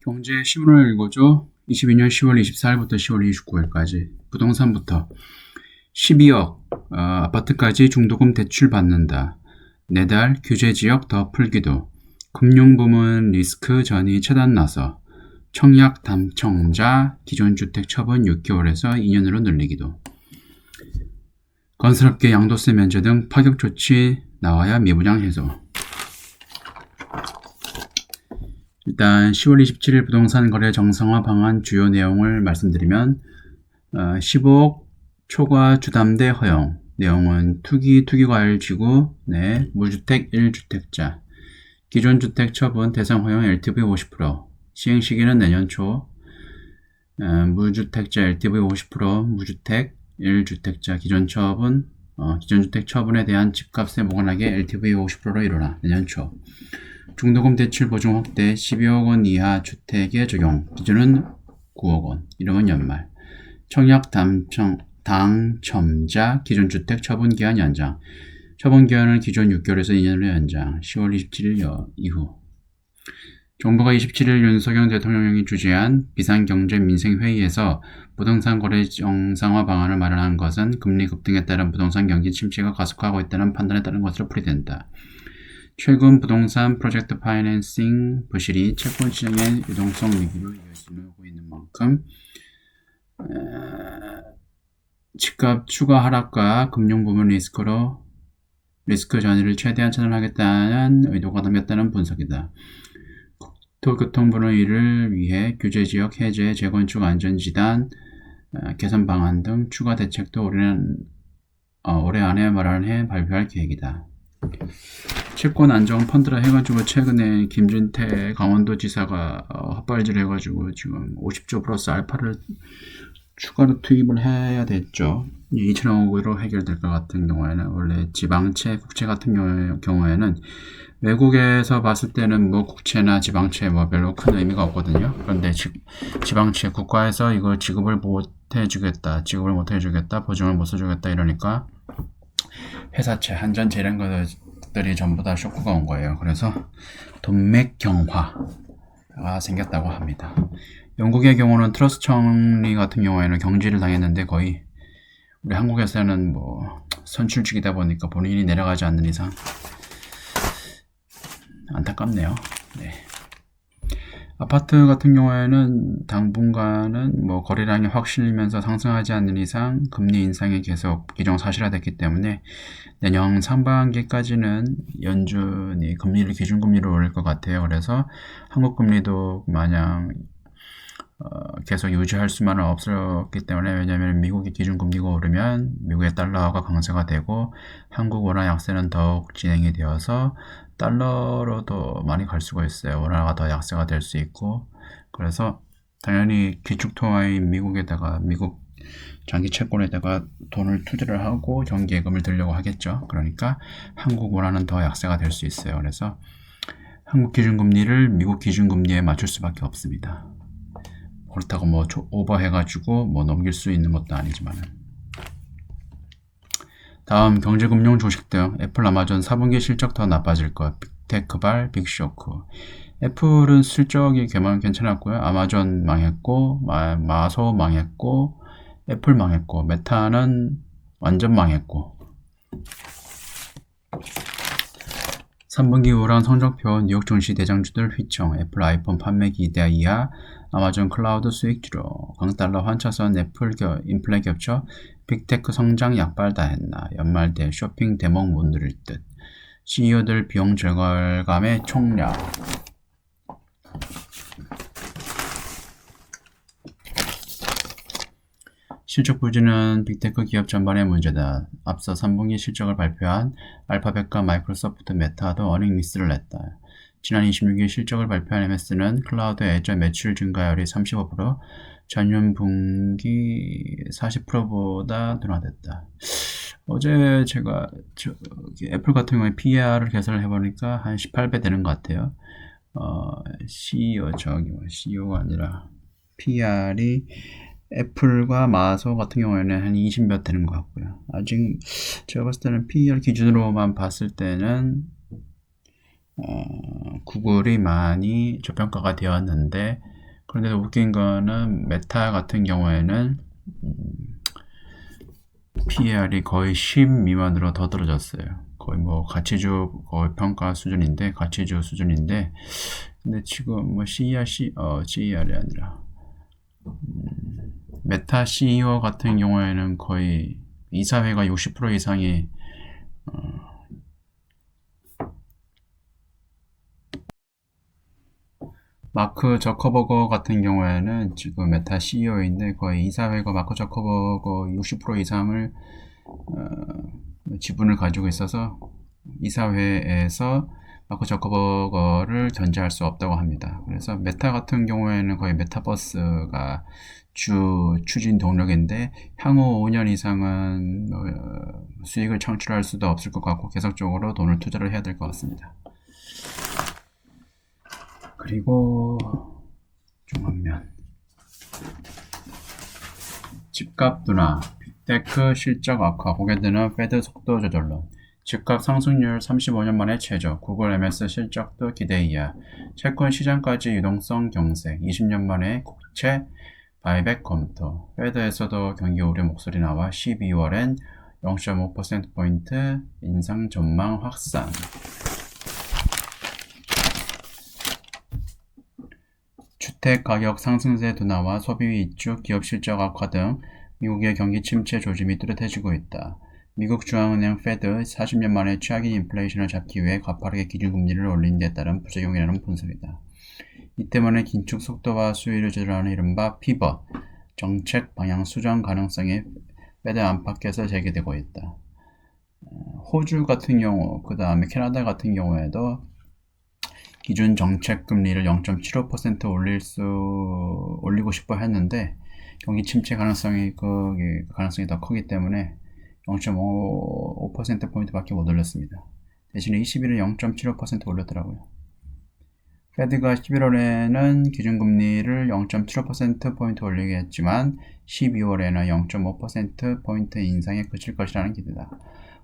경제 신문을 읽어줘. 22년 10월 24일부터 10월 29일까지 부동산부터 12억 아파트까지 중도금 대출 받는다. 4달 규제지역 더 풀기도. 금융부문 리스크 전이 차단 나서 청약 담청자 기존 주택 처분 6개월에서 2년으로 늘리기도. 건설업계 양도세 면제 등 파격 조치 나와야 미분양 해소. 일단 10월 27일 부동산 거래 정상화 방안 주요 내용을 말씀드리면 15억 초과 주담대 허용. 내용은 투기과일 지구 내 무주택 1주택자 기존 주택 처분 대상 허용 LTV 50% 시행 시기는 내년 초. 무주택자 LTV 50% 무주택 1주택자 기존 주택 처분에 대한 집값에 무관하게 LTV 50%로 일어나 내년 초. 중도금 대출 보증 확대 12억 원 이하 주택에 적용. 기준은 9억 원. 1억원 연말. 청약 당첨자 기존 주택 처분 기한 연장. 처분 기한을 기존 6개월에서 2년으로 연장. 10월 27일 이후. 정부가 27일 윤석열 대통령이 주재한 비상경제민생회의에서 부동산 거래 정상화 방안을 마련한 것은 금리 급등에 따른 부동산 경기 침체가 가속화하고 있다는 판단에 따른 것으로 풀이된다. 최근 부동산 프로젝트 파이낸싱 부실이 채권 시장의 유동성 위기로 이어지고 있는 만큼 집값 추가 하락과 금융부문 리스크 전이를 최대한 차단하겠다는 의도가 담겼다는 분석이다. 국토교통부는 이를 위해 규제지역 해제, 재건축 안전지단 개선 방안 등 추가 대책도 올해 안에 마련해 발표할 계획이다. 채권 안정 펀드라 해가지고 최근에 김진태 강원도지사가 헛발질 해가지고 지금 50조 플러스 알파를 추가로 투입을 해야 됐죠. 2천억으로 해결될 것 같은 경우에는 원래 지방채, 국채 같은 경우에는 외국에서 봤을 때는 뭐 국채나 지방채 뭐 별로 큰 의미가 없거든요. 그런데 지방채 국가에서 이거 지급을 못 해주겠다, 보증을 못 써주겠다 이러니까 회사채, 한전채 이런 것들이 전부 다 쇼크가 온 거예요. 그래서 돈맥 경화가 생겼다고 합니다. 영국의 경우는 트러스 총리 같은 경우에는 경질을 당했는데 거의 우리 한국에서는 뭐 선출직이다 보니까 본인이 내려가지 않는 이상 안타깝네요. 네. 아파트 같은 경우에는 당분간은 뭐 거래량이 확 실리면서 상승하지 않는 이상 금리 인상이 계속 기정사실화됐기 때문에 내년 상반기까지는 연준이 금리를 기준금리로 올릴 것 같아요. 그래서 한국 금리도 마냥 계속 유지할 수만은 없었기 때문에, 왜냐하면 미국의 기준금리가 오르면 미국의 달러가 강세가 되고 한국 원화 약세는 더욱 진행이 되어서 달러로도 많이 갈 수가 있어요. 원화가 더 약세가 될 수 있고, 그래서 당연히 기축통화인 미국 장기 채권에다가 돈을 투자를 하고 경기예금을 들려고 하겠죠. 그러니까 한국 원화는 더 약세가 될 수 있어요. 그래서 한국 기준금리를 미국 기준금리에 맞출 수밖에 없습니다. 그렇다고 뭐 오버해가지고 뭐 넘길 수 있는 것도 아니지만은. 다음 경제금융 주식 등 애플, 아마존 4분기 실적 더 나빠질 것. 빅테크발 빅쇼크. 애플은 실적이 괜찮았고요. 아마존 망했고, 마소 망했고, 애플 망했고, 메타는 완전 망했고. 3분기 우울한 성적표. 뉴욕 증시 대장주들 휘청. 애플 아이폰 판매 기대 이하. 아마존 클라우드 수익 줄어. 강달러 환차선 애플 인플레 겹쳐 빅테크 성장 약발다 했나. 연말 대 쇼핑 대목 못 누릴 듯. CEO들 비용 절감의 총략. 실적 부진은 빅테크 기업 전반의 문제다. 앞서 3분기 실적을 발표한 알파벳과 마이크로소프트, 메타도 어닝 미스를 냈다. 지난 26일 실적을 발표한 MS는 클라우드 애저 매출 증가율이 35%, 전년 분기 40%보다 둔화됐다. 어제 제가 애플 같은 경우에 PER을 계산을 해보니까 한 18배 되는 것 같아요. CEO가 아니라 PER이 애플과 마소 같은 경우에는 한 20몇 되는 것 같고요. 아직 제가 봤을 때는 PER 기준으로만 봤을 때는 구글이 많이 저평가가 되었는데 그런데 웃긴 거는 메타 같은 경우에는 PER이 거의 10 미만으로 더 떨어졌어요. 거의 뭐 가치주 거의 평가 수준인데 가치주 수준인데 근데 지금 뭐 CER이 아니라 메타 CEO 같은 경우에는 거의 이사회가 60% 이상이 마크 저커버거 같은 경우에는 지금 메타 CEO인데 거의 이사회가 마크 저커버거 60% 이상을 지분을 가지고 있어서 이사회에서 마크 저커버거를 견제할 수 없다고 합니다. 그래서 메타 같은 경우에는 거의 메타버스가 주 추진 동력인데 향후 5년 이상은 수익을 창출할 수도 없을 것 같고 계속적으로 돈을 투자를 해야 될 것 같습니다. 그리고 중앙면 집값 둔화, 빅테크 실적 악화, 고개 드는 페드 속도 조절론, 집값 상승률 35년 만에 최저, 구글 MS 실적도 기대 이하, 채권 시장까지 유동성 경색, 20년 만에 국채 바이백 검토, 페드에서도 경기 우려 목소리 나와 12월엔 0.5%포인트 인상 전망 확산. 주택 가격 상승세 둔화와 소비 위축, 기업 실적 악화 등 미국의 경기 침체 조짐이 뚜렷해지고 있다. 미국 중앙은행 페드 40년 만에 최악인 인플레이션을 잡기 위해 가파르게 기준금리를 올린 데 따른 부작용이라는 분석이다. 이 때문에 긴축 속도와 수위를 조절하는 이른바 피벗, 정책 방향 수정 가능성이 페드 안팎에서 제기되고 있다. 호주 같은 경우, 그 다음에 캐나다 같은 경우에도 기준 정책 금리를 0.75% 올리고 싶어 했는데 경기 침체 가능성이 더 크기 때문에 0.5%포인트밖에 못 올렸습니다. 대신에 20일에 0.75% 올렸더라고요. 페드가 11월에는 기준금리를 0.75%포인트 올리겠지만 12월에는 0.5%포인트 인상에 그칠 것이라는 기대다.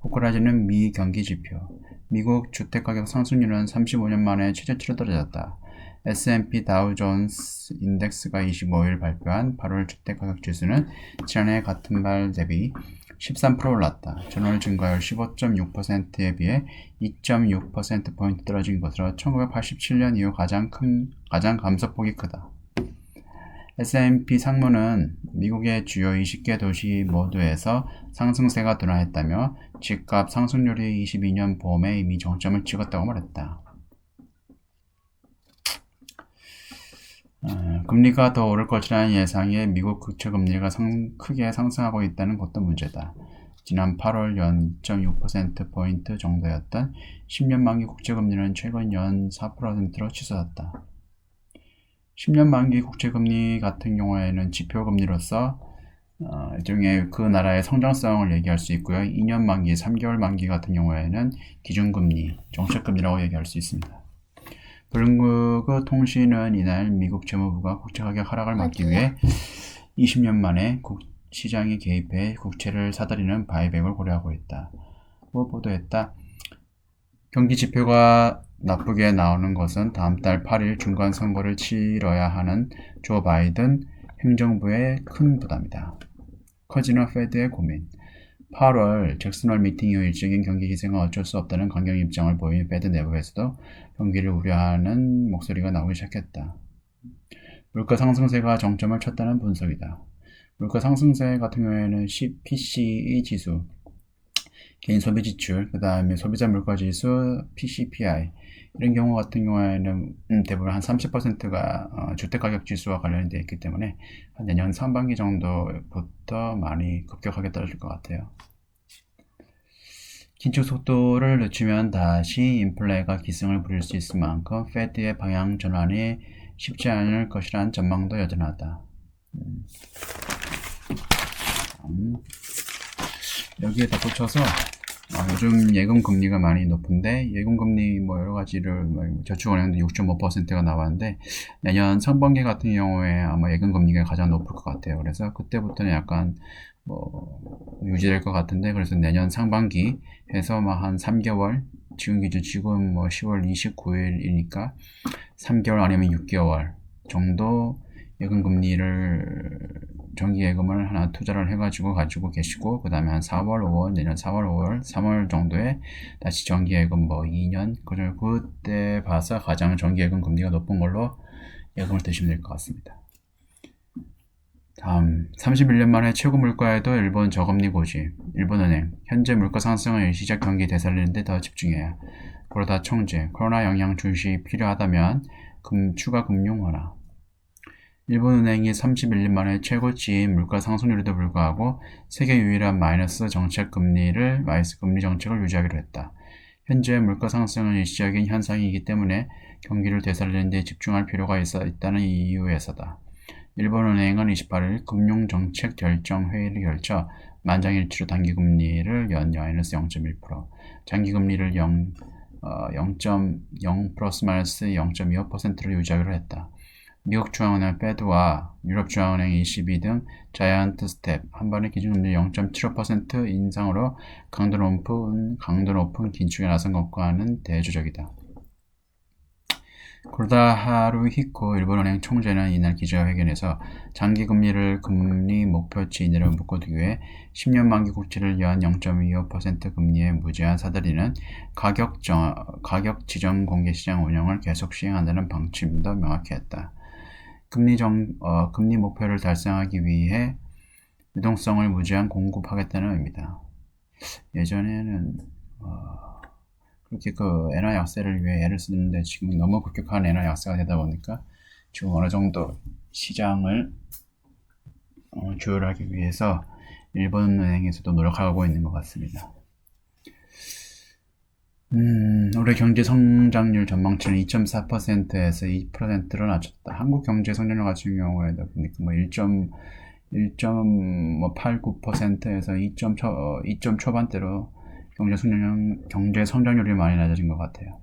호크라지는 미 경기지표, 미국 주택가격 상승률은 35년 만에 최저치로 떨어졌다. S&P 다우존스 인덱스가 25일 발표한 8월 주택가격 지수는 지난해 같은 달 대비 13% 올랐다. 전월 증가율 15.6%에 비해 2.6%포인트 떨어진 것으로 1987년 이후 가장 감소폭이 크다. S&P 상무는 미국의 주요 20개 도시 모두에서 상승세가 둔화했다며 집값 상승률이 22년 봄에 이미 정점을 찍었다고 말했다. 금리가 더 오를 것이라는 예상에 미국 국채 금리가 크게 상승하고 있다는 것도 문제다. 지난 8월 연 2.6%포인트 정도였던 10년 만기 국채 금리는 최근 연 4%로 치솟았다. 10년 만기 국채 금리 같은 경우에는 지표 금리로서 일종의 그 나라의 성장성을 얘기할 수 있고요. 2년 만기, 3개월 만기 같은 경우에는 기준금리, 정책금리라고 얘기할 수 있습니다. 블룸버그 통신은 이날 미국 재무부가 국채가격 하락을 막기 위해 20년 만에 시장에 개입해 국채를 사들이는 바이백을 고려하고 있다. 보도했다. 경기 지표가 나쁘게 나오는 것은 다음 달 8일 중간 선거를 치러야 하는 조 바이든 행정부의 큰 부담이다. 커지는 페드의 고민. 8월 잭슨홀 미팅 이후 일적인 경기 희생은 어쩔 수 없다는 강경 입장을 보인 페드 내부에서도 경기를 우려하는 목소리가 나오기 시작했다. 물가 상승세가 정점을 쳤다는 분석이다. 물가 상승세 같은 경우에는 PCE 지수, 개인 소비 지출, 그 다음에 소비자 물가 지수, PCPI 이런 경우 같은 경우에는 대부분 한 30%가 주택가격 지수와 관련되어 있기 때문에 한 내년 상반기 정도부터 많이 급격하게 떨어질 것 같아요. 긴축 속도를 늦추면 다시 인플레가 기승을 부릴 수 있을 만큼 페드의 방향 전환이 쉽지 않을 것이라는 전망도 여전하다. 여기에 덧붙여서 요즘 예금 금리가 많이 높은데 예금 금리 여러 가지를 저축은행도 6.5%가 나왔는데 내년 상반기 같은 경우에 아마 예금 금리가 가장 높을 것 같아요. 그래서 그때부터는 약간 유지될 것 같은데 그래서 내년 상반기 해서 한 3개월 지금 10월 29일이니까 3개월 아니면 6개월 정도 예금금리를 정기예금을 하나 투자를 해가지고 가지고 계시고, 그 다음에 한 4월, 5월, 내년 4월, 5월, 3월 정도에 다시 정기예금 뭐 2년, 그때 봐서 가장 정기예금 금리가 높은 걸로 예금을 드시면 될 것 같습니다. 다음, 31년 만에 최고 물가에도 일본 저금리 고지. 일본은행, 현재 물가 상승은 일시적 경기 되살리는 데 더 집중해야. 그러다 총재, 코로나 영향 주시 필요하다면 추가 금융 완화. 일본은행이 31년 만에 최고치인 물가 상승률에도 불구하고 세계 유일한 마이너스 금리 정책을 유지하기로 했다. 현재 물가 상승은 일시적인 현상이기 때문에 경기를 되살리는 데 집중할 필요가 있다는 이유에서다. 일본은행은 28일 금융정책 결정 회의를 결쳐 만장일치로 단기금리를 연 마이너스 0.1%, 장기금리를 0 플러스 마이너스 0.25%를 유지하기로 했다. 미국 중앙은행 페드와 유럽 중앙은행 ECB 등 자이언트 스텝 한 번의 기준금리 0.75% 인상으로 강도 높은 긴축에 나선 것과는 대조적이다. 그러다 하루히코 일본은행 총재는 이날 기자회견에서 장기금리를 금리 목표치 이내로 묶어두기 위해 10년 만기 국채를 연 0.25% 금리에 무제한 사들이는 가격 지정 공개시장 운영을 계속 시행한다는 방침도 명확히 했다. 금리 목표를 달성하기 위해 유동성을 무제한 공급하겠다는 의미다. 예전에는 그렇게 엔화 약세를 위해 애를 쓰는데 지금 너무 급격한 엔화 약세가 되다 보니까 지금 어느 정도 시장을 조율하기 위해서 일본은행에서도 노력하고 있는 것 같습니다. 올해 경제 성장률 전망치는 2.4%에서 2%로 낮췄다. 한국 경제 성장률 같은 경우에도 보니까 1.89%에서 2점 초반대로 경제 성장률이 많이 낮아진 것 같아요.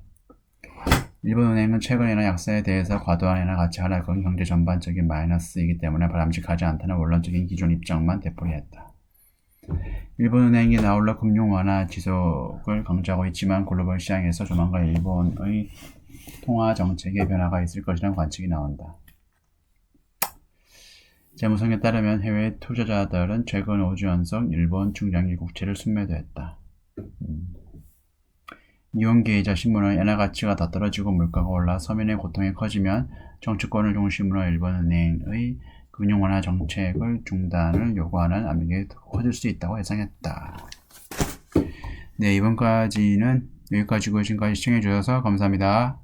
일본은행은 최근 엔화 약세에 대해서 과도한 엔화 가치 하락은 경제 전반적인 마이너스이기 때문에 바람직하지 않다는 원론적인 기존 입장만 되풀이했다. 일본은행이 나홀로 금융 완화 지속을 강조하고 있지만 글로벌 시장에서 조만간 일본의 통화 정책의 변화가 있을 것이라는 관측이 나온다. 재무성에 따르면 해외 투자자들은 최근 5주 연속 일본 중장기 국채를 순매도했다. 니혼게이자 신문은 엔화 가치가 더 떨어지고 물가가 올라 서민의 고통이 커지면 정치권을 중심으로 일본은행의 금융 완화 정책을 중단을 요구하는 압력이 커질 수 있다고 예상했다. 네, 이번까지는 여기까지고 지금까지 시청해 주셔서 감사합니다.